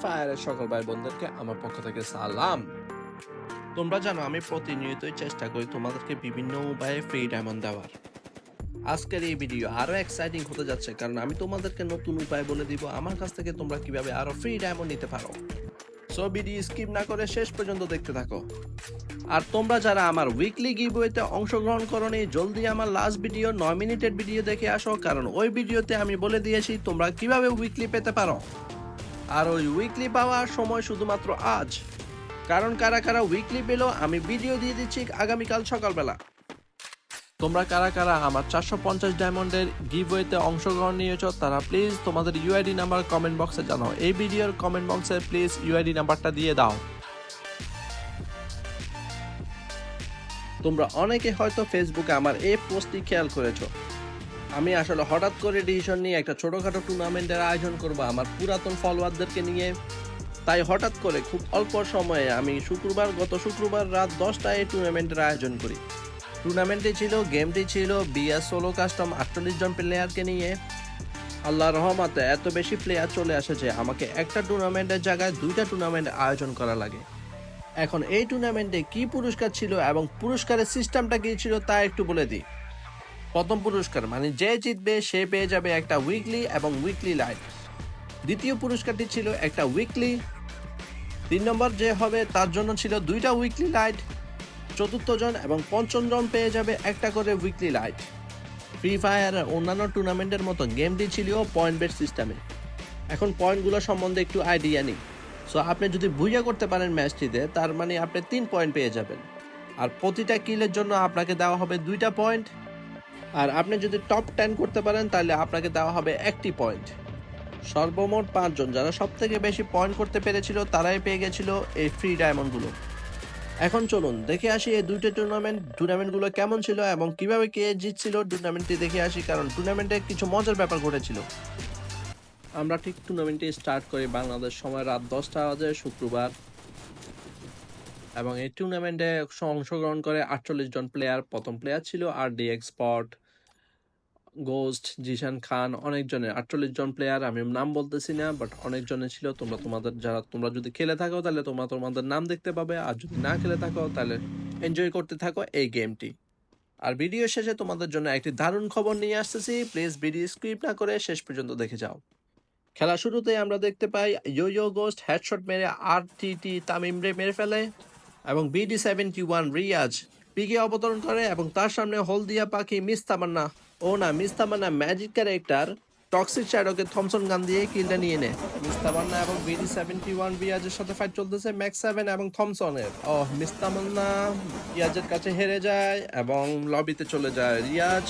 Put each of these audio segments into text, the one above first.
ফায়ারের সকল ভাই বোনদেরকে আমার পক্ষ থেকে সালাম। তোমরা জানো আমি প্রতিনিয়তই চেষ্টা করি তোমাদেরকে বিভিন্ন উপায়ে ফ্রি ডায়মন্ড দেওয়ার। আজকের এই ভিডিও আরো এক্সাইটিং হতে যাচ্ছে, কারণ আমি তোমাদেরকে নতুন উপায় বলে দিব আমার কাছ থেকে তোমরা কিভাবে আরো ফ্রি ডায়মন্ড নিতে পারো। সো ভিডিও স্কিপ না করে শেষ পর্যন্ত দেখতে থাকো। আর তোমরা যারা আমার উইকলি গিভওয়েতে অংশগ্রহণ করোনি, জলদি আমার লাস্ট ভিডিও 9 মিনিটের ভিডিও দেখে আসো, কারণ ওই ভিডিওতে আমি বলে দিয়েছি তোমরা কিভাবে উইকলি পেতে পারো। আর ওই উইকলি পাওয়ার সময় শুধুমাত্র আজ, কারণ কারা কারা উইকলি পেল আমি ভিডিও দিয়ে দিচ্ছি আগামীকাল সকালবেলা। তোমরা কারা কারা আমার 450 ডায়মন্ডের গিভওয়েতে অংশগ্রহণ নিয়েছো তারা প্লিজ তোমাদের ইউআইডি নাম্বার কমেন্ট বক্সে জানাও। এই ভিডিওর কমেন্ট বক্সে প্লিজ ইউআইডি নাম্বারটা দিয়ে দাও। তোমরা অনেকে হয়তো ফেসবুকে আমার এই পোস্টটি খেয়াল করেছো। আমি আসলে হঠাৎ করে ডিসিশন নিয়ে একটা ছোটখাটো টুর্নামেন্টের আয়োজন করব আমার পুরাতন ফলোয়ারদেরকে নিয়ে। তাই হঠাৎ করে খুব অল্প সময়ে আমি গত শুক্রবার রাত 10টায় এই টুর্নামেন্টের আয়োজন করি। গেমটি ছিল বিএস সোলো কাস্টম 48 জন প্লেয়ারকে নিয়ে। আল্লাহর রহমতে এত বেশি প্লেয়ার চলে আসে যে আমাকে একটা টুর্নামেন্টের জায়গায় 2টা টুর্নামেন্ট আয়োজন করা লাগে। এখন এই টুর্নামেন্টে কি পুরস্কার ছিল এবং পুরস্কারের সিস্টেমটা কি ছিল তা একটু বলে দিই। প্রথম পুরস্কার মানে যে জিতবে সে পেয়ে যাবে একটা উইকলি এবং উইকলি লাইট। দ্বিতীয় পুরস্কারটি ছিল একটা উইকলি। 3 নম্বর যে হবে তার জন্য ছিল 2টা উইকলি লাইট। চতুর্থ জন এবং পঞ্চম জন পেয়ে যাবে একটা করে উইকলি লাইট। ফ্রি ফায়ারের অন্যান্য টুর্নামেন্টের মতো গেমটি ছিল পয়েন্ট বেস সিস্টেমে। এখন পয়েন্টগুলো সম্বন্ধে একটু আইডিয়া নিই। সো আপনি যদি বুঝা করতে পারেন ম্যাচটিতে, তার মানে আপনি 3 পয়েন্ট পেয়ে যাবেন। আর প্রতিটা কিলের জন্য আপনাকে দেওয়া হবে 2টা পয়েন্ট। আর আপনি যদি টপ 10 করতে পারেন তাহলে আপনাকে দেওয়া হবে 1টি পয়েন্ট। সর্বমোট 5 জন যারা সব থেকে বেশি পয়েন্ট করতে পেরেছিল তারাই পেয়ে গেছিল এই ফ্রি ডায়মন্ডগুলো। এখন চলুন দেখে আসি এই 2টা টুর্নামেন্টগুলো কেমন ছিল এবং কিভাবে কে জিতছিল টুর্নামেন্টটি দেখে আসি, কারণ টুর্নামেন্টে কিছু মজার ব্যাপার ঘটেছিল। আমরা ঠিক টুর্নামেন্টটি স্টার্ট করি বাংলাদেশ সময় রাত 10টা বাজে শুক্রবার, এবং এই টুর্নামেন্টে অংশগ্রহণ করে 48 জন প্লেয়ার। প্রথম প্লেয়ার ছিল RD এক্সপার্ট, গোস্ট, জিশান খান, অনেকজনের 48 জন প্লেয়ার। আমি নাম বলতেছি না, বাট অনেকজনের ছিল। তোমরা যদি খেলে থাকো তাহলে তোমাদের নাম দেখতে পাবে, আর যদি না খেলে থাকো তাহলে এনজয় করতে থাকো এই গেমটি। আর ভিডিও শেষে তোমাদের জন্য একটি দারুণ খবর নিয়ে আসতেছি, প্লিজ ভিডিও স্কিপ না করে শেষ পর্যন্ত দেখে যাও। খেলা শুরুতে আমরা দেখতে পাই ইয়ো গোস্ট হেডশট মেরে RTT তামিমরে মেরে ফেলে, এবং BD71 রিয়াজ পিকে অবতরণ করে এবং তার সামনে হলদিয়া পাখি মিস তামান্না ম্যাজিক ক্যারেক্টার টক্সিক শ্যাডোকে থমসন গান দিয়ে কিলটা নিয়ে নেয়। মিস তামান্না এবং BD71 রিয়াজের সাথে ফাইট চলতেছে ম্যাক্স 7 এবং থমসনের। মিস তামান্না রিয়াজের কাছে হেরে যায় এবং লবিতে চলে যায় রিয়াজ,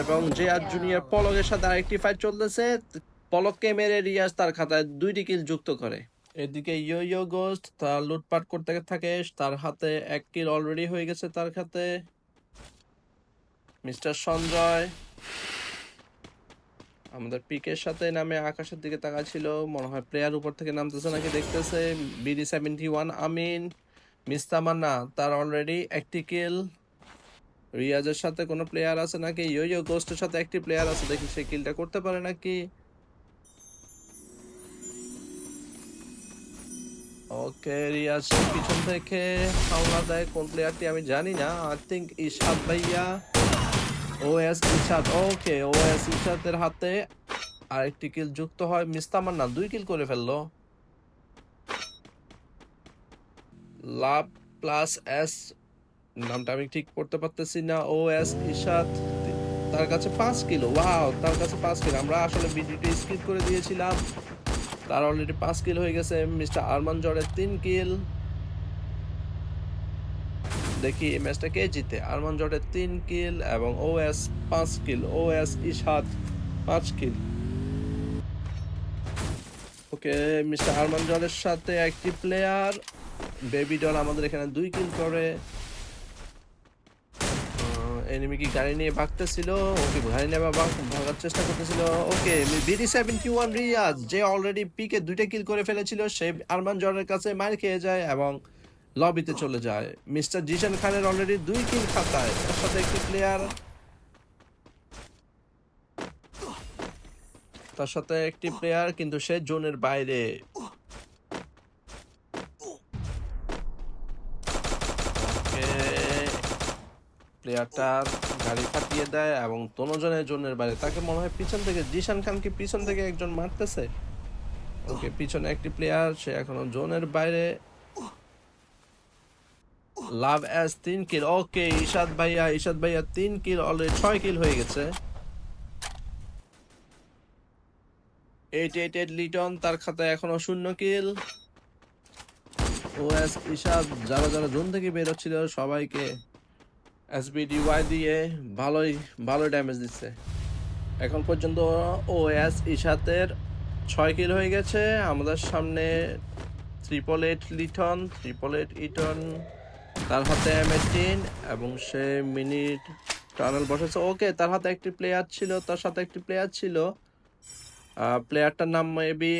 এবং জিয়াদ জুনিয়র পলকের সাথে আরেকটি ফাইট চলতেছে। পলককে মেরে রিয়াজ তার খাতায় 2টি কিল যুক্ত করে। এদিকে ইয়ো গোস্ট তার লুটপাট করতে থাকে, তার হাতে 1 কিল অলরেডি হয়ে গেছে তার হাতে। মিস্টার সঞ্জয় আমাদের পিকের সাথে নামে আকাশের দিকে তাকাচ্ছিল, মনে হয় প্লেয়ার উপর থেকে নামতেছে নাকি দেখতেছে। BD71 আমিন, মিস তামান্না তার অলরেডি 1টি কিল। রিয়াজের সাথে কোনো প্লেয়ার আছে নাকি? ইয়ো গোস্টের সাথে 1টি প্লেয়ার আছে, দেখি সে কিলটা করতে পারে নাকি। ওকে, রিয়াজ পিছন থেকে হামলা দেয়, কোন প্লেয়ারটি আমি জানি না। আই থিঙ্ক ইশাদ ভাইয়া, OS ইশাদ। ওকে, OS ইশাদের হাতে আরেকটি কিল যুক্ত হয়। মিস তামান্না 2 কিল করে ফেললো। লাভ প্লাস এস নামটা আমি ঠিক পড়তে পারতেছি না। OS ইশাদ তার কাছে 5 কিলো। ওয়াও, তার কাছে 5 কিলো। আমরা আসলে ভিডিওটি স্কিপ করে দিয়েছিলাম। তার অলরেডি 5 কিল হয়ে গেছে। মিস্টার আরমান জরের 3 কিল। দেখি এই ম্যাচটা কে জিতে। আরমান জটের 3 কিল এবং OS 5 কিল। OS ইশাদ 5 কিল। ওকে, মিস্টার আরমান জটের সাথে 1টি প্লেয়ার বেবি ডল আমাদের এখানে 2 কিল করে। এনিমি কি গাড়ি নিয়ে ভাগতেছিল? ওকে, গাড়ি নিয়ে ভাগার চেষ্টা করতেছিল। ওকে, BD71 রিয়াজ যে অলরেডি পিকে 2টা কিল করে ফেলেছিল, সে আরমান জটের কাছে মার খেয়ে যায় এবং লবিতে চলে যায়। মিস্টার জিশান খানের অলরেডি 2 কিল খাতায়, তার সাথে 1টি প্লেয়ার, কিন্তু সে জোনের বাইরে। প্লেয়ারটার গাড়ি ফাটিয়ে দেয় এবং দোনোজনের জনের বাইরে তাকে মনে হয় পিছন থেকে জিশান খানকে পিছন থেকে একজন মারতেছে। ওকে, পিছনে একটি প্লেয়ার, সে এখনো জোনের বাইরে। লাভ অ্যাজ 3 কিল। ওকে, ঈশাদ ভাইয়া 3 কিল, অলরেডি 6 কিল হয়ে গেছে। 888 লিটন, তার খাতায় এখনো 0 কিল। ওএস ঈশাদ যারা যারা জোন থেকে বের হচ্ছিল সবাইকে এসবিডিওয়াই দিয়ে ভালো ড্যামেজ দিচ্ছে। এখন পর্যন্ত ওএস ঈশাদের 6 কিল হয়ে গেছে। আমাদের সামনে 888 ইটন, তার হাতে M18 এবং সে মিনিট টানেল বসেছে। ওকে, তার হাতে একটি প্লেয়ার ছিল, তার সাথে একটি প্লেয়ার ছিল। প্লেয়ারটার নাম মেবি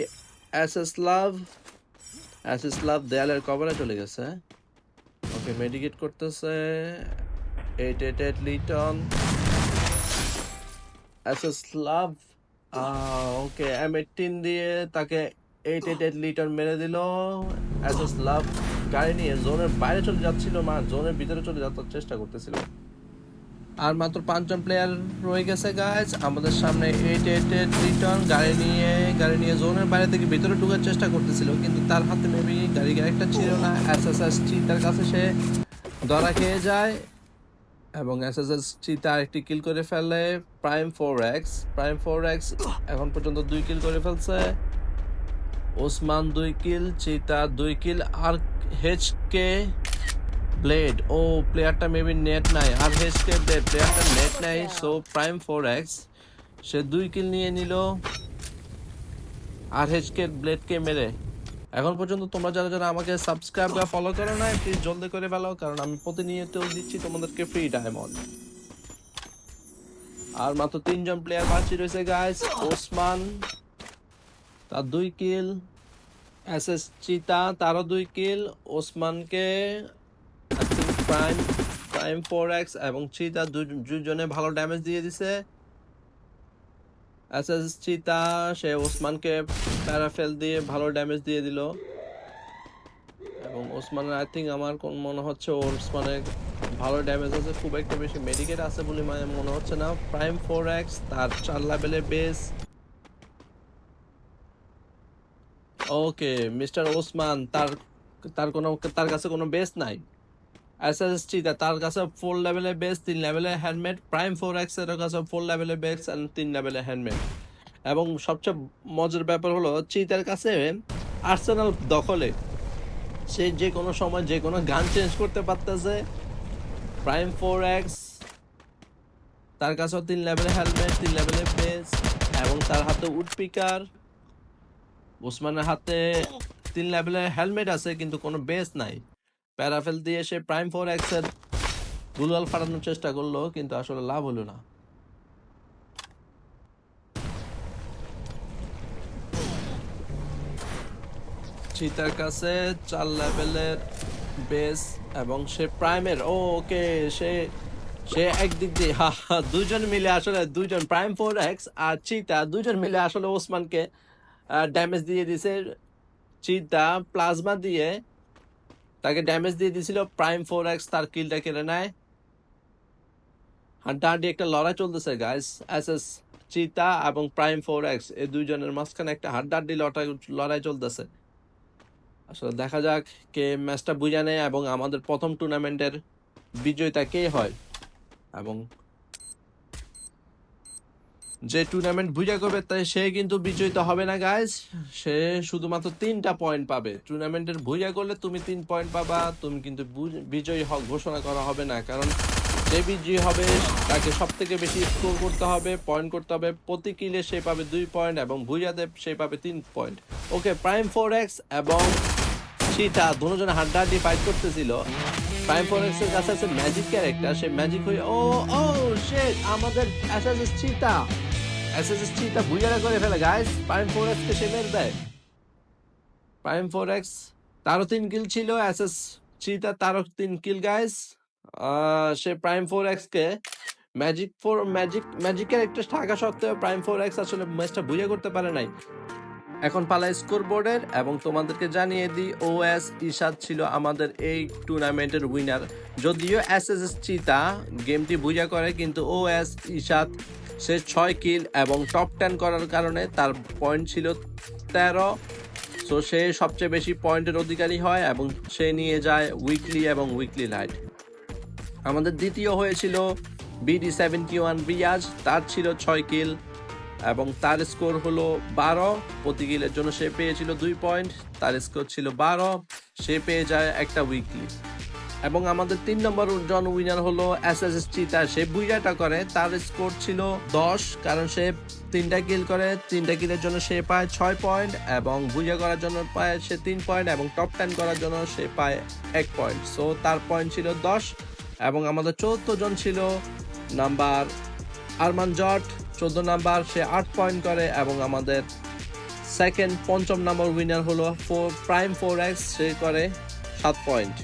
এসএস লাভ দেয়ালের কভারে চলে গেছে। ওকে, মেডিকেট করতেছে 888 লিটন। এসএস লাভ ওকে M18 দিয়ে তাকে 888 লিটন মেরে দিল। এসএস লাভ গাড়ি নিয়ে জোনের বাইরে চলে যাচ্ছিল, জোনের ভিতরে চলে যাওয়ার চেষ্টা করতেছিল। আর মাত্র 5 জন প্লেয়ার রয়ে গেছে গাইজ। আমাদের সামনে 888 লিটন গাড়ি নিয়ে জোনের বাইরে থেকে ভিতরে ঢোকার চেষ্টা করতেছিল, কিন্তু তার হাতে মেবি গাড়ি একটা ছিল না। এসএসএস চিতার কাছে সে ধরা খেয়ে যায় এবং এসএসএস চিতা একটি কিল করে ফেলে। প্রাইম 4x এখন পর্যন্ত 2 কিল করে ফেলছে। ওসমান 2 কিল, চিতা 2 কিল, আর এইচকে ব্লেড, ও প্লেয়ারটা মেবি নেট নাই, আর এইচকে ব্লেড প্লেয়ারটা নেট নাই। সো প্রাইম 4x সে 2 কিল নিয়ে নিল আর এইচকে ব্লেডকে মেরে। এখন পর্যন্ত তোমরা যারা যারা আমাকে সাবস্ক্রাইব বা ফলো করো না, প্লিজ জলদি করে ফেলো, কারণ আমি প্রতিনিয়ত দিচ্ছি তোমাদেরকে ফ্রি ডায়মন্ড। আর মাত্র 3 জন প্লেয়ার বাকি রয়েছে গাইস। ওসমান তার 2 কিল, এসএস চিতা তারও 2 কিল। ওসমানকে প্রাইম 4x এবং চিতা দুজনে ভালো ড্যামেজ দিয়ে দিছে। এসএস চিতা সে ওসমানকে প্যারাফেল দিয়ে ভালো ড্যামেজ দিয়ে দিল এবং ওসমানের আই থিঙ্ক আমার মনে হচ্ছে ওসমানের ভালো ড্যামেজ আছে, খুব একটা বেশি মেডিকেট আছে বলে মনে হচ্ছে না। প্রাইম 4x তার 4 লেভেলের বেস। ওকে, মিস্টার ওসমান তার কাছে কোনো বেস নাই। এসএস চিতা তার কাছে 4 লেভেলের বেস, 3 লেভেলের হ্যান্ডমেড। প্রাইম 4x এর কাছে 4 লেভেলের বেস আর 3 লেভেলের হ্যান্ডমেড। এবং সবচেয়ে মজার ব্যাপার হলো চিতার কাছে আর্সেনাল দখলে, সে যে কোনো সময় যে কোনো গান চেঞ্জ করতে পারতেছে। প্রাইম 4x তার কাছেও 3 লেভেলের হেলমেট, 3 লেভেলের বেস এবং তার হাতে উডপিকার। ওসমানের হাতে 3 লেভেলের হেলমেট আছে কিন্তু কোনো বেস নাই। প্যারাফেল দিয়ে সে প্রাইম 4x এর গুলাল ফাটানোর চেষ্টা করলো, কিন্তু আসলে লাভ হলো না। চিতার কাছে 4 লেভেলের বেস এবং সে প্রাইমের ওকে সে একদিক দিয়ে দুজন মিলে আসলে দুজন প্রাইম 4x আর চিতা দুজন মিলে আসলে ওসমানকে ড্যামেজ দিয়ে দিছে। চিতা প্লাজমা দিয়ে তাকে ড্যামেজ দিয়ে দিছিল, প্রাইম 4x তার কিলটা কেড়ে নেয়। হাড্ডাহাড্ডি একটা লড়াই চলতেছে গাইস, এসএস চিতা এবং প্রাইম 4x এই দুইজনের মাঝখানে একটা হাড্ডাহাড্ডি লড়াই চলতেছে। আসলে দেখা যাক কে ম্যাচটা বুঝে নেয় এবং আমাদের প্রথম টুর্নামেন্টের বিজয়িতা কে হয়। এবং যে টুর্নামেন্ট বুঝা করবে তাই সে কিন্তু বিজয়িতা হবে না গাইস, সে শুধুমাত্র 3টা পয়েন্ট পাবে। টুর্নামেন্টের বুঝা করলে তুমি 3 পয়েন্ট পাবা, তুমি কিন্তু বিজয়ী ঘোষণা করা হবে না, কারণ যে বিজয়ী হবে তাকে সব থেকে বেশি স্কোর করতে হবে, পয়েন্ট করতে হবে। প্রতি কিলে সে পাবে 2 পয়েন্ট এবং ভুইয়াদেব সে পাবে 3 পয়েন্ট। ওকে, প্রাইম 4x এবং চিতা দুজনে হাড্ডাহাড্ডি ফাইট করতেছিল। প্রাইম 4x এর কাছে আছে ম্যাজিক ক্যারেক্টার, সে ম্যাজিক হয়ে ও শিট আমাদের এসএস চিতা ভুইয়ারা করে ফেলে গাইস। প্রাইম 4x কে সে মেরে দেয়। প্রাইম 4x তারও 3 কিল ছিল, এসএস চিতা তারও 3 কিল গাইস। সে প্রাইম 4x কে ম্যাজিক ক্যারেক্টার থাকা সত্ত্বেও প্রাইম 4x আসলে ম্যাচটা ভুইয়া করতে পারে নাই। এখন পালা স্কোর বোর্ডের, এবং তোমাদেরকে জানিয়ে দিই ওএস ইশাদ ছিল আমাদের এই টুর্নামেন্টের উইনার। যদিও এসএসএস চিতা গেমটি বুঝা করে, কিন্তু ওএস ইশাদ সে 6 কিল এবং টপ 10 করার কারণে তার পয়েন্ট ছিল 13। সো সে সবচেয়ে বেশি পয়েন্টের অধিকারী হয় এবং সে নিয়ে যায় উইকলি এবং উইকলি লাইট। আমাদের দ্বিতীয় হয়েছিল BD71 রিয়াজ, তার ছিল 6 কিল এবং তার স্কোর হলো 12। প্রতি কিলের জন্য সে পেয়েছিল 2 পয়েন্ট, তার স্কোর ছিল 12, সে পেয়ে যায় একটা উইকলি। এবং আমাদের 3 নম্বর জন উইনার হলো এসএসএস চিতা, সে বুইয়াটা করে, তার স্কোর ছিল 10, কারণ সে 3টা কিল করে, 3টা কিলের জন্য সে পায় 6 পয়েন্ট এবং বুইয়া করার জন্য পায় সে 3 পয়েন্ট এবং টপ 10 করার জন্য সে পায় 1 পয়েন্ট। সো তার পয়েন্ট ছিল 10। এবং আমাদের 14 জন ছিল নাম্বার আরমান জট, 14 নাম্বার, সে 8 পয়েন্ট করে। এবং আমাদের পঞ্চম নাম্বার উইনার হলো প্রাইম 4x, সে করে 7 পয়েন্ট।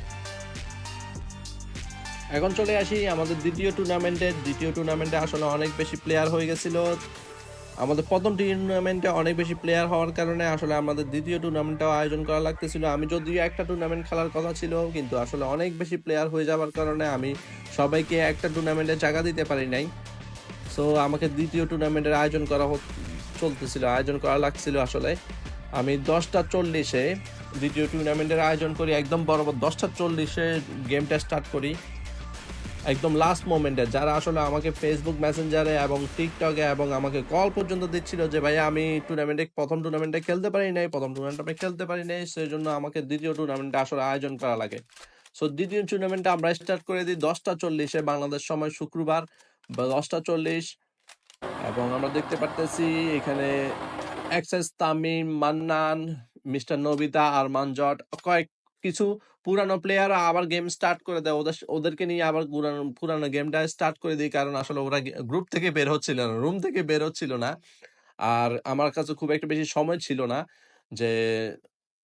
এখন চলে আসি আমাদের দ্বিতীয় টুর্নামেন্টে আসলে অনেক বেশি প্লেয়ার হয়ে গেছিল। আমাদের প্রথম টুর্নামেন্টে অনেক বেশি প্লেয়ার হওয়ার কারণে আসলে আমাদের দ্বিতীয় টুর্নামেন্টটাও আয়োজন করা লাগতেছিল। আমি যদিও একটা টুর্নামেন্ট খেলার কথা ছিল, কিন্তু আসলে অনেক বেশি প্লেয়ার হয়ে যাওয়ার কারণে আমি সবাইকে একটা টুর্নামেন্টে জায়গা দিতে পারি নাই। সো আমাকে দ্বিতীয় টুর্নামেন্টের আয়োজন করা লাগছিল। আসলে আমি 10:40-এ দ্বিতীয় টুর্নামেন্টের আয়োজন করি, একদম বরাবর 10:40-এ গেমটা স্টার্ট করি, একদম লাস্ট মোমেন্টে। যারা আসলে আমাকে ফেসবুক মেসেঞ্জারে এবং টিকটকে এবং আমাকে কল পর্যন্ত দিচ্ছিল যে ভাই আমি প্রথম টুর্নামেন্টে খেলতে পারি নাই, সেই জন্য আমাকে দ্বিতীয় টুর্নামেন্টে আসলে আয়োজন করা লাগে। সো দ্বিতীয় টুর্নামেন্টটা আমরা স্টার্ট করে দিই 10:40-এ বাংলাদেশ সময় শুক্রবার 10:40। এবং আমরা দেখতে পারতেছি এখানে XS Tamim, Mannan, mister Nobita, Arman জট, কিছু পুরানো প্লেয়ার আবার গেম স্টার্ট করে দেয়। ওদেরকে নিয়ে আবার পুরানো গেমটা স্টার্ট করে দিই, কারণ আসলে ওরা গ্রুপ থেকে বের হচ্ছিল না, রুম থেকে বের হচ্ছিল না। আর আমার কাছে খুব একটা বেশি সময় ছিল না যে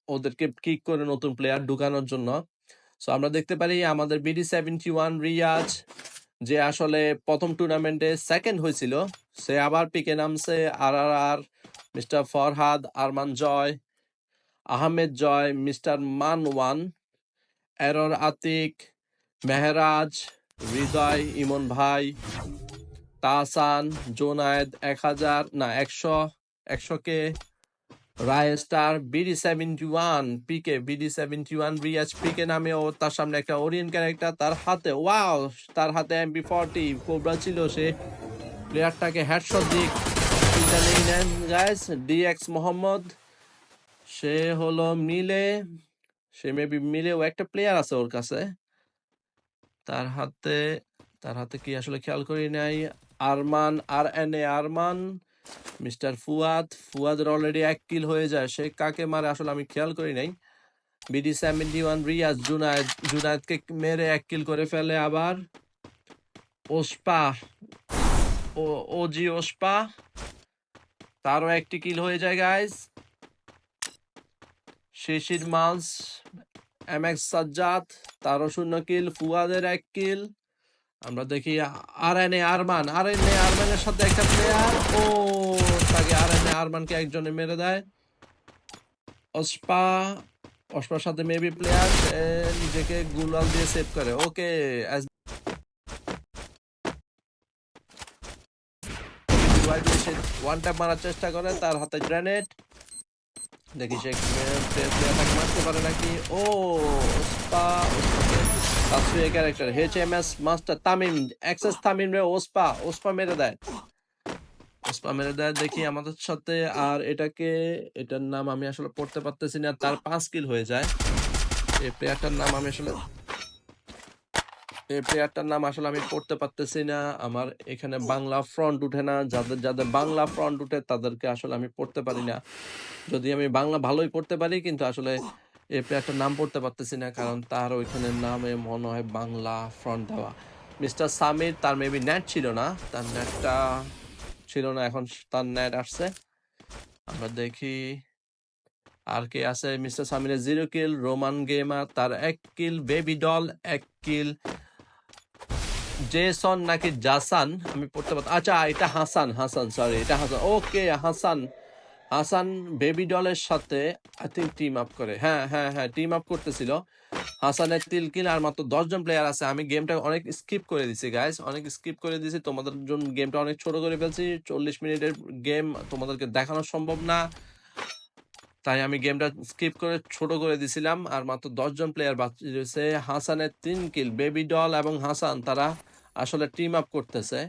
ওদেরকে কিক করে নতুন প্লেয়ার ঢুকানোর জন্য। সো আমরা দেখতে পারি আমাদের BD71 রিয়াজ, যে আসলে প্রথম টুর্নামেন্টে সেকেন্ড হয়েছিল, সে আবার পিকে নামছে। আর মিস্টার ফরহাদ, আরমান জয়, আহমেদ জয়, মিস্টার মানওয়ান, এরর আতিক, মেহরাজ, হৃদয়, ইমন ভাই, তাহসান, জোনায়েদ, 100K, রায় স্টার, BD71 রিয়াজ পিকে নামে। ও তার সামনে একটা ওরিয়েন্ট ক্যারেক্টার, তার হাতে MP40 কোবরা ছিল, সে প্লেয়ারটাকে হেডশট দিয়ে নেন গাইস। DX মোহাম্মদ, সে হলো মিলেও একটা প্লেয়ার আছে ওর কাছে, তার হাতে কি আসলে খেয়াল করি নাই। আরমান, আরমান, মিস্টার ফুয়াদের অলরেডি 1 কিল হয়ে যায়, সে কাকে মারে আসলে আমি খেয়াল করি নাই। BD71 রিয়াজ জুনায়েদকে মেরে 1 কিল করে ফেলে। আবার ওসপা, তারও 1টি কিল হয়ে যায় গাইস। শিশির মালস, MX সাজ্জাদ, তারও 0 কিল। ফুয়াদের 1 কিল। আমরা দেখি আরমানের সাথে একটা প্লেয়ার, তাকে আরমানকে একজনে মেরে দেয়। অস্পার সাথে মেবি প্লেয়ার, সে নিজেকে গুলাল দিয়ে সেভ করে। ওকে, ওয়ান ট্যাপ মারার চেষ্টা করে, তার হাতে গ্রেনেড, দেখি সে প্লেয়ারটাকে মারতে পারে নাকি। Character HMS master Tamim, XS Tamim রে ওসপা মেরে দেয়। দেখি আমাদের সাথে। আর এটার নাম আমি আসলে পড়তে পারতেছি না, তার 5 কিল হয়ে যায়। এই প্লেয়ারটার নাম আসলে আমি পড়তে পারতেছি না, আমার এখানে বাংলা ফ্রন্ট উঠে না। যাদের বাংলা ফ্রন্ট উঠে তাদেরকে আসলে আমি পড়তে পারি না, যদি আমি বাংলা ভালোই পড়তে পারি, কিন্তু আসলে এই প্লেয়ারটার নাম পড়তে পারতেছি না, কারণ তার ওইখানে নামে মনে হয় বাংলা ফ্রন্ট দেওয়া। মিস্টার সামির, তার মেবি নেট ছিল না, এখন তার নেট আসছে। আমরা দেখি আর কে আছে। মিস্টার সামিরের 0 কিল। রোমান গেমার, তার 1 কিল। বেবি ডল 1 কিল। জেসন নাকি জাসান আমি পড়তে পারতাম, আচ্ছা এটা হাসান, সরি এটা হাসান। ওকে, হাসান বেবি ডলের সাথে আই থিংক টিম আপ করে। হ্যাঁ, টিম আপ করতেছিল। হাসানের 3 কিল আর মাত্র 10 জন প্লেয়ার আছে। আমি গেমটা অনেক স্কিপ করে দিছি গাইস। অনেক স্কিপ করে দিছি। তোমাদের জন্য গেমটা অনেক ছোট করে ফেলছি। 40 মিনিটের গেম তোমাদেরকে দেখানো সম্ভব না। তাই আমি গেমটা স্কিপ করে ছোট করে দিছিলাম। আর মাত্র 10 জন প্লেয়ার বাকি রয়েছে। হাসানের 3 কিল। বেবি ডল এবং হাসান তারা আসলে টিম আপ করতেছে।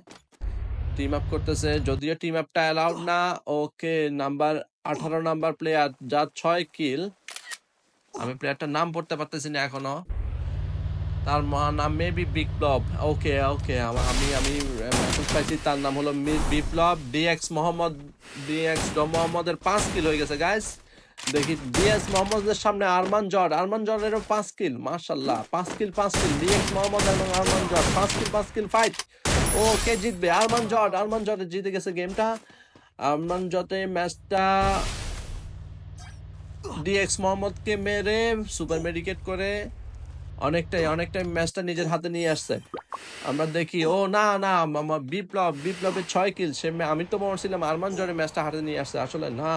যদিও টিম আপটা অ্যালাউড না। ওকে, নাম্বার 18 নাম্বার প্লেয়ার যার 6 কিল। আমি প্লেয়ারটার নাম পড়তে পারতেছি না এখনো। তার নাম মেবি বিপ্লব। ওকে, আমি মেসেজ পাইছি, তার নাম হলো বিপ্লব। ডিএক্স মোহাম্মদের 5 কিল হয়ে গেছে গাইস। দেখি ডিএক্স মোহাম্মদের সামনে আরমান জর্ডেরও 5 কিল। মাশাআল্লাহ, 5 কিল। ডিএক্স মোহাম্মদ এবং আরমান জর্ড 5 কিল ফাইট। ও কে জিতবে? আরমান জর্ড জিতে গেছে গেমটা। আরমান জর্ডে ম্যাচটা ডিএক্স মোহাম্মদকে মেরে সুপার মেডিকেট করে অনেকটাই ম্যাচটা নিজের হাতে নিয়ে আসছে। আমরা দেখি, ও না বিপ্লবের 6 কিল। আমি তো বলছিলাম আরমান জর্ডে ম্যাচটা হাতে নিয়ে আসছে, আসলে না।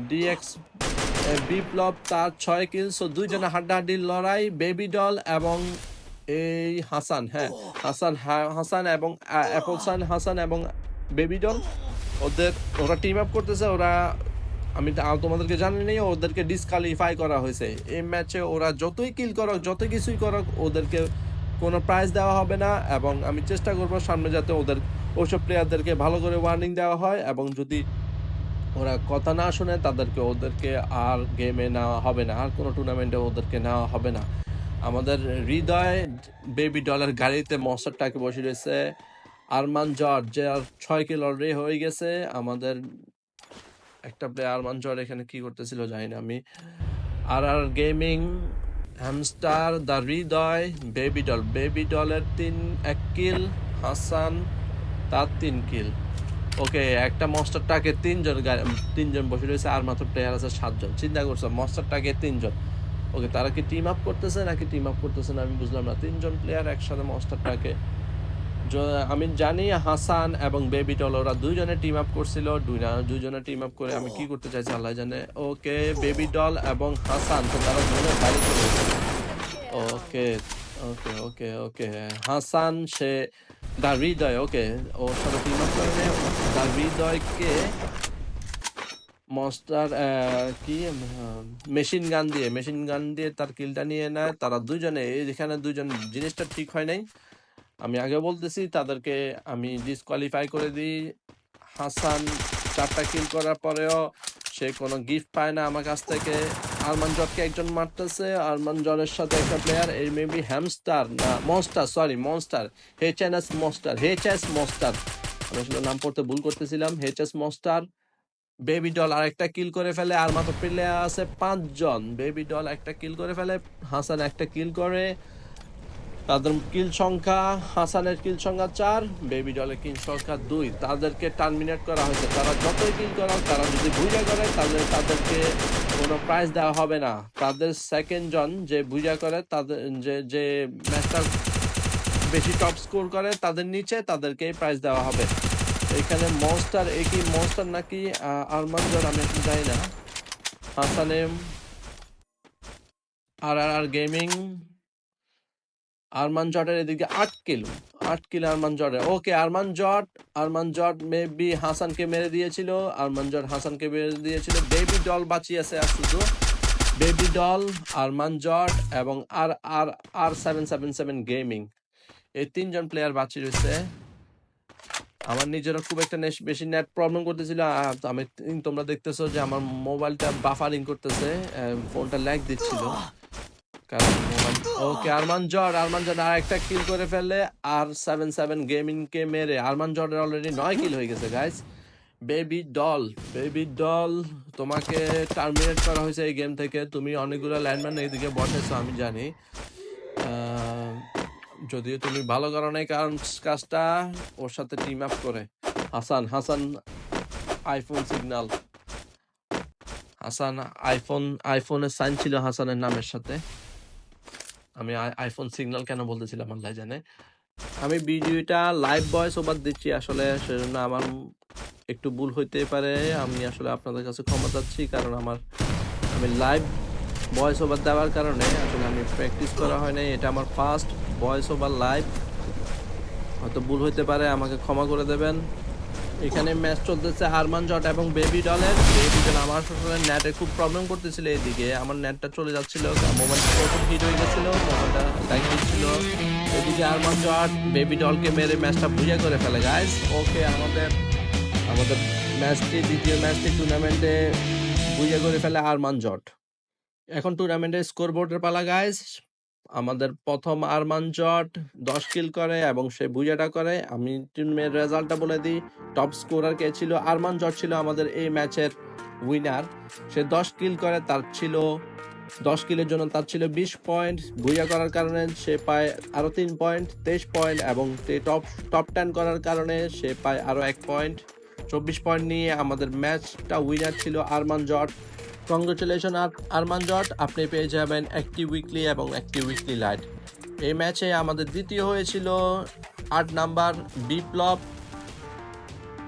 ডিএক্স বিপ্লব তার 6 কিল। সো দুইজনে হাড্ডাহাড্ডির লড়াই, বেবি ডল এবং এই হাসান। হাসান এবং হাসান এবং বেবি ডল ওরা টিম আপ করতেছে। আমি তোমাদেরকে জানি নাই, ওদেরকে ডিসকালিফাই করা হয়েছে এই ম্যাচে। ওরা যতই কিল করক, যত কিছুই করক, ওদেরকে কোনো প্রাইজ দেওয়া হবে না। এবং আমি চেষ্টা করবো সামনে যাতে ওইসব প্লেয়ারদেরকে ভালো করে ওয়ার্নিং দেওয়া হয়, এবং যদি ওরা কথা না শুনে ওদেরকে আর গেমে নেওয়া হবে না, আর কোনো টুর্নামেন্টে ওদেরকে নেওয়া হবে না। আমাদের হৃদয় বেবি ডলের গাড়িতে মনস্টারটাকে বসে রয়েছে আরমান জর্জ, যে আর 6 কিল অলরেডি হয়ে গেছে। আমাদের একটা প্লেয়ার আরমান জর্জ এখানে কি করতেছিল জানি না আমি। আর gaming, hamster, the Hriday, baby ডলের 1 কিল, হাসান তার 3 কিল। ওকে, একটা মনস্টারটাকে তিনজন বসে রয়েছে, আর মাত্র প্লেয়ার আছে 7 জন। চিন্তা করছো, মনস্টারটাকে 3 জন। ওকে, তারা কি টিম আপ করতেছে নাকি টিম আপ করতেছে না আমি বুঝলাম না। 3 জন প্লেয়ার একসাথে মনস্টারটাকে। আমি জানি হাসান এবং বেবি ডল ওরা দুইজনে টিম আপ করছিল। দুইজনে টিম আপ করে আমি কি করতে চাইছি আল্লাহ জানে। ওকে, বেবি ডল এবং হাসান তো তারা দুজনে বাইরে চলে গেছে। ওকে, হাসান সে দা হৃদয়, ওকে, ওর সাথে টিম আপ করে দা হৃদয়কে মনস্টার কি মেশিন গান দিয়ে তার কিলটা নিয়ে নেয়। তারা দুইজনে, এখানে দুইজন জিনিসটা ঠিক হয় নাই। আমি আগে বলতেছি, তাদেরকে আমি ডিসকোয়ালিফাই করে দিই। হাসান 4টা কিল করার পরেও সে কোনো গিফট পায় না আমার কাছ থেকে। আরমান জর্ডকে একজন মারতেছে, আরমান জর্ডের সাথে একটা প্লেয়ার, এই মেবি হ্যামস্টার না মনস্টার, এইচএস মনস্টার। আমি আসলে নাম পড়তে ভুল করতেছিলাম। HS monster. বেবি ডল আরেকটা কিল করে ফেলে, আর মাত্র প্লেয়ার আছে 5 জন। বেবি ডল একটা কিল করে ফেলে, হাসান একটা কিল করে। তাদের কিল সংখ্যা, হাসানের কিল সংখ্যা 4, বেবি ডলের কিল সংখ্যা 2। তাদেরকে টার্মিনেট করা হয়েছে। তারা যতই কিল করাক, তারা যদি বুঝা করে তাদেরকে কোনো প্রাইজ দেওয়া হবে না। তাদের সেকেন্ড জন যে বুঝা করে, তাদের যে ম্যাচটা বেশি টপ স্কোর করে, তাদের নিচে তাদেরকে প্রাইজ দেওয়া হবে। এখানে মনস্টার, একই মনস্টার নাকি আরমান জর্ড আমি এখন জানি না। হাসানে আর গেমিং, আরমান জর্ডের এদিকে 8 কিল আরমান জর্ডের। ওকে, আরমান জর্ড মেবি হাসানকে মেরে দিয়েছিল। বেবি ডল বাঁচিয়ে আছে আর শুধু। বেবি ডল, আরমান জর্ড এবং আর 777 গেমিং, এই 3 জন প্লেয়ার বাঁচিয়ে রয়েছে। আমার নিজেরও খুব একটা বেশি নেট প্রবলেম করতেছিল। তোমরা দেখতেছো যে আমার মোবাইলটা বাফারিং করতেছে, ফোনটা ল্যাগ দিচ্ছিল কারণ মোবাইল। ওকে, আরমান জর্ড আর একটা কিল করে ফেললে, আর 77 গেমিং কে মেরে আরমান জর্ডের অলরেডি 9 কিল হয়ে গেছে গাইস। বেবি ডল তোমাকে টার্মিনেট করা হয়েছে এই গেম থেকে। তুমি অনেকগুলো ল্যান্ডম্যান এইদিকে বসাইছো আমি জানি, যদিও তুমি ভালো করো নাই কাজটা। ওর সাথে টিম আপ করে হাসান আইফোন সিগন্যাল, আইফোনের সাইন ছিল হাসানের নামের সাথে। আমি আইফোন সিগন্যাল কেন বলতেছিলাম আল্লাহ জানে। আমি ভিডিওটা লাইভ ভয়েস ওভার দিচ্ছি আসলে, সেজন্য আমার একটু ভুল হইতে পারে। আমি আসলে আপনাদের কাছে ক্ষমা চাচ্ছি, কারণ আমি লাইভ ভয়েস ওভার দেওয়ার কারণে আসলে আমি প্র্যাকটিস করা হয় নাই। এটা আমার ফার্স্ট ভয়েস ওভার লাইভ, হয়তো ভুল হইতে পারে, আমাকে ক্ষমা করে দেবেন। এখানে ম্যাচ চলতেছে আরমান জট এবং বেবি ডলের। বেবি ডল আমার আসলে নেটে খুব প্রবলেম করতেছিল, এদিকে আমার নেটটা চলে যাচ্ছিল, মোবাইলটা প্রথম হিট হয়ে গেছিল, মোবাইলটা ডাইং দিচ্ছিল। এদিকে আরমান জট বেবি ডলকে মেরে ম্যাচটা বুঝিয়ে করে ফেলে গাইস। ওকে, আমাদের দ্বিতীয় ম্যাচটি টুর্নামেন্টে বুঝিয়ে করে ফেলে আরমান জট। এখন টুর্নামেন্টের স্কোরবোর্ডের পালা গাইস। আমাদের প্রথম আরমান জট 10 কিল করে এবং সে বুঝাটা করে। আমি টিমের রেজাল্টটা বলে দিই। টপ স্কোরার কে ছিল? আরমান জট ছিল আমাদের এই ম্যাচের উইনার। সে 10 কিল করে, তার ছিল 10 কিলের জন্য তার ছিল 20 পয়েন্ট। বুঝা করার কারণে সে পায় আরো 3 পয়েন্ট, 23 পয়েন্ট, এবং টপ 10 করার কারণে সে পায় আরো 1 পয়েন্ট। 24 পয়েন্ট নিয়ে আমাদের ম্যাচটা উইনার ছিল আরমান জট। কংগ্রেচুলেশন আরমান জট, আপনি পেয়ে যাবেন একটি উইকলি এবং একটি উইকলি লাইট। এই ম্যাচে আমাদের দ্বিতীয় হয়েছিল 8 নাম্বার বিপ্লব।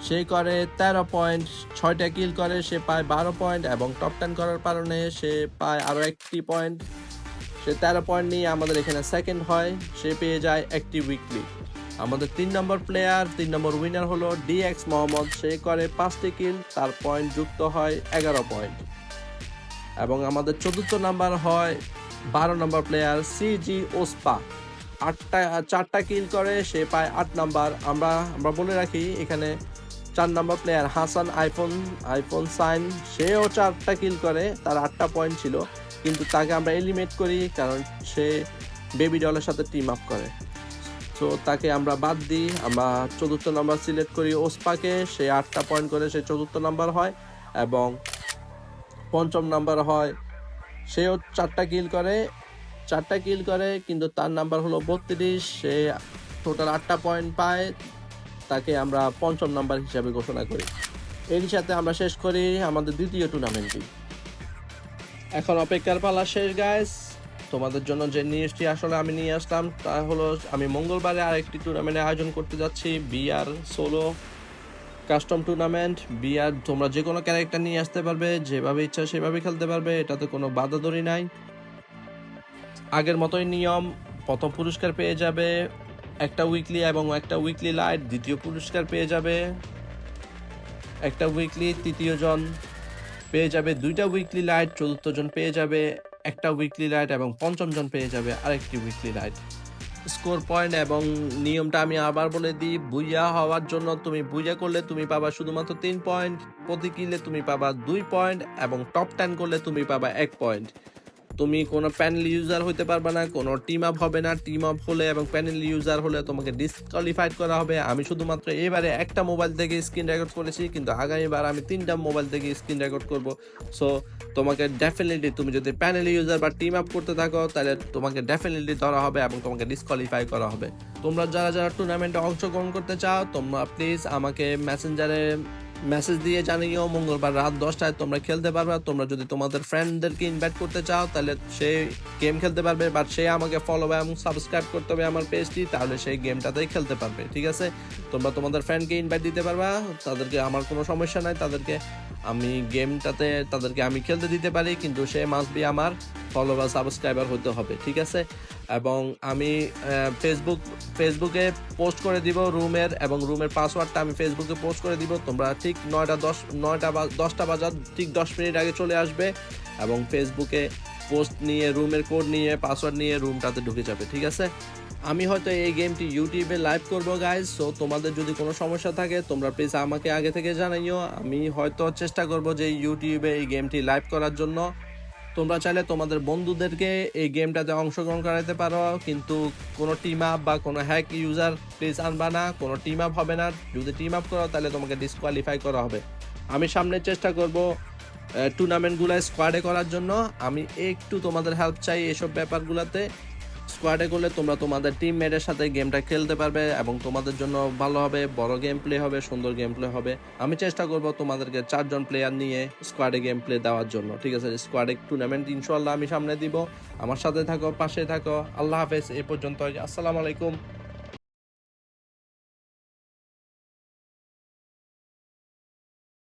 সে করে 13 পয়েন্ট, 6টা কিল করে, সে পায় 12 পয়েন্ট, এবং টপ 10 করার কারণে সে পায় আরও একটি পয়েন্ট। সে 13 পয়েন্ট নিয়ে আমাদের এখানে সেকেন্ড হয়, সে পেয়ে যায় একটি উইকলি। আমাদের 3 নম্বর প্লেয়ার, 3 নম্বর উইনার হলো ডিএক্স মোহাম্মদ। সে করে 5টি কিল, তার পয়েন্ট যুক্ত হয় 11 পয়েন্ট। এবং আমাদের 4র্থ নাম্বার হয় 12 নম্বর প্লেয়ার সিজি ওসপা। 4টা কিল করে, সে পায় 8 নাম্বার। আমরা বলে রাখি এখানে 4 নম্বর প্লেয়ার হাসান আইফোন সাইন, সেও 4টা কিল করে, তার 8টা পয়েন্ট ছিল, কিন্তু তাকে আমরা এলিমিনেট করি কারণ সে বেবি ডলের সাথে টিম আপ করে। তো তাকে আমরা বাদ দিই। আমরা 4র্থ নাম্বার সিলেক্ট করি ওসপাকে, সে 8টা পয়েন্ট করে, সে 4র্থ নাম্বার হয়। এবং 5ম নাম্বার হয়, সেও 4টা কিল করে, কিন্তু তার নাম্বার হলো 32, সে টোটাল 8টা পয়েন্ট পায়, তাকে আমরা 5ম নাম্বার হিসাবে ঘোষণা করি। এর সাথে আমরা শেষ করি আমাদের দ্বিতীয় টুর্নামেন্টটি। এখন অপেক্ষার পালা শেষ গাইস। তোমাদের জন্য যে নিউজটি আসলে আমি নিয়ে আসলাম তা হলো, আমি মঙ্গলবারে আরেকটি টুর্নামেন্টের আয়োজন করতে যাচ্ছি, BR solo custom tournament. BR তোমরা যে কোনো ক্যারেক্টার নিয়ে আসতে পারবে, যেভাবে ইচ্ছা সেভাবে খেলতে পারবে, এটাতে কোনো বাধাধরি নাই। আগের মতোই নিয়ম, প্রথম পুরস্কার পেয়ে যাবে একটা উইকলি এবং একটা উইকলি লাইট, দ্বিতীয় পুরস্কার পেয়ে যাবে একটা উইকলি, তৃতীয় জন পেয়ে যাবে 2টা উইকলি লাইট, 4র্থ জন পেয়ে যাবে একটা উইকলি লাইট, এবং 5ম জন পেয়ে যাবে আরেকটি উইকলি লাইট। স্কোর পয়েন্ট এবং নিয়মটা আমি আবার বলে দিই। বুইয়া হওয়ার জন্য তুমি বুইয়া করলে তুমি পাবা শুধুমাত্র 3 পয়েন্ট, প্রতি কিলে তুমি পাবা 2 পয়েন্ট, এবং টপ 10 করলে তুমি পাবা 1 পয়েন্ট। তুমি কোনো প্যানেল ইউজার হতে পারবে না, কোনো টিম আপ হবে না। টিম আপ হলে এবং প্যানেল ইউজার হলে তোমাকে ডিসকোয়ালিফাইড করা হবে। আমি শুধুমাত্র এবারে একটা মোবাইল থেকে স্ক্রিন রেকর্ড করেছি, কিন্তু আগামীবার আমি 3টা মোবাইল থেকে স্ক্রিন রেকর্ড করব। সো তোমাকে ডেফিনেটলি, তুমি যদি প্যানেল ইউজার বা টিম আপ করতে থাকো, তাহলে তোমাকে ডেফিনেটলি ধরা হবে এবং তোমাকে ডিসকোয়ালিফাই করা হবে। তোমরা যারা টুর্নামেন্টে অংশগ্রহণ করতে চাও, তোমরা প্লিজ আমাকে মেসেঞ্জারে মেসেজ দিয়ে জানিও। মঙ্গলবার রাত 10টায় তোমরা খেলতে পারবে। তোমরা যদি তোমাদের ফ্রেন্ডদেরকে ইনভাইট করতে চাও, তাহলে সে গেম খেলতে পারবে, বাট সে আমাকে ফলো এবং সাবস্ক্রাইব করতে হবে আমার পেজটি, তাহলে সেই গেমটাতেই খেলতে পারবে। ঠিক আছে, তোমরা তোমাদের ফ্রেন্ডকে ইনভাইট দিতে পারবা, তাদেরকে আমার কোনো সমস্যা নাই, তাদেরকে আমি গেমটাতে তাদেরকে আমি খেলতে দিতে পারি, কিন্তু সে মাস্ট বি আমার ফলো বা সাবস্ক্রাইবার হতে হবে। ঠিক আছে, এবং আমি ফেসবুকে পোস্ট করে দিব রুমের, এবং রুমের পাসওয়ার্ডটা আমি ফেসবুকে পোস্ট করে দিব। তোমরা ঠিক 10টা বাজার ঠিক 10 মিনিট আগে চলে আসবে এবং ফেসবুকে পোস্ট নিয়ে, রুমের কোড নিয়ে, পাসওয়ার্ড নিয়ে রুমটাতে ঢুকে যাবে। ঠিক আছে, আমি হয়তো এই গেমটি ইউটিউবে লাইভ করবো গাইজ। সো তোমাদের যদি কোনো সমস্যা থাকে তোমরা প্লিজ আমাকে আগে থেকে জানাইও। আমি হয়তো চেষ্টা করবো যে ইউটিউবে এই গেমটি লাইভ করার জন্য। তোমরা চাইলে তোমাদের বন্ধুদেরকে এই গেমটাতে অংশগ্রহণ করাতে পারো, কিন্তু কোনো টিম আপ বা কোনো হ্যাক ইউজার প্লিজ আনবা না। কোনো টিম আপ হবে না। যদি টিম আপ করো তাহলে তোমাকে ডিসকোয়ালিফাই করা হবে। আমি সামনে চেষ্টা করব টুর্নামেন্টগুলো স্কোয়াডে করার জন্য। আমি একটু তোমাদের হেল্প চাই এসব ব্যাপারগুলোতে। স্কোয়াডে করলে তোমরা তোমাদের টিমমেটের সাথে গেমটা খেলতে পারবে এবং তোমাদের জন্য ভালো হবে, বড় গেম প্লে হবে, সুন্দর গেম প্লে হবে। আমি চেষ্টা করব তোমাদেরকে 4 জন প্লেয়ার নিয়ে স্কোয়াডে গেম প্লে দেওয়ার জন্য। ঠিক আছে, স্কোয়াডে টুর্নামেন্ট ইনশাআল্লাহ আমি সামনে দিব। আমার সাথে থাকো, পাশে থাকো। আল্লাহ হাফেজ। এ পর্যন্ত, আসসালামু আলাইকুম।